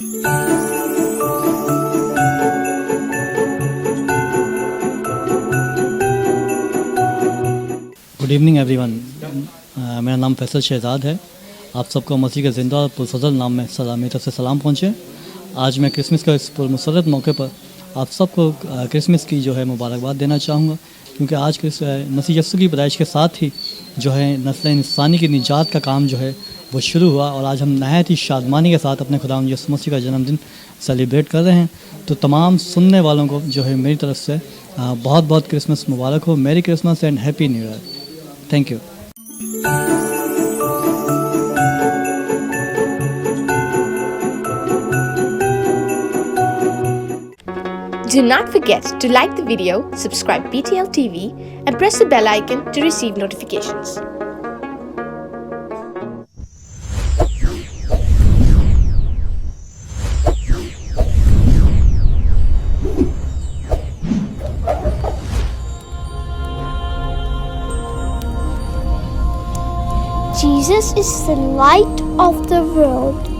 Good evening everyone. मेरा नाम फैसल शहजाद है। आप सबको मसीह के ज़िंदा और पुरफज़ल नाम में मेरी तरफ से सलाम पहुँचे। आज मैं क्रिसमस का इस पुरमसरत मौके पर आप सबको क्रिसमस की जो है मुबारकबाद देना चाहूँगा, क्योंकि आज मसीह यस्सु की पैदाइश के साथ ही जो है नस्ल इंसानी की निजात का काम जो है वो शुरू हुआ, और आज हम नहायत ही शादमानी के साथ अपने खुदावंद यीशु मसीह का जन्मदिन सेलिब्रेट कर रहे हैं। तो तमाम सुनने वालों को जो है मेरी तरफ से बहुत बहुत क्रिसमस मुबारक हो। मेरी Christmas and happy new year. Thank you. Do not forget to like the video, subscribe BTL TV, and press the bell icon to receive notifications. Jesus is the light of the world.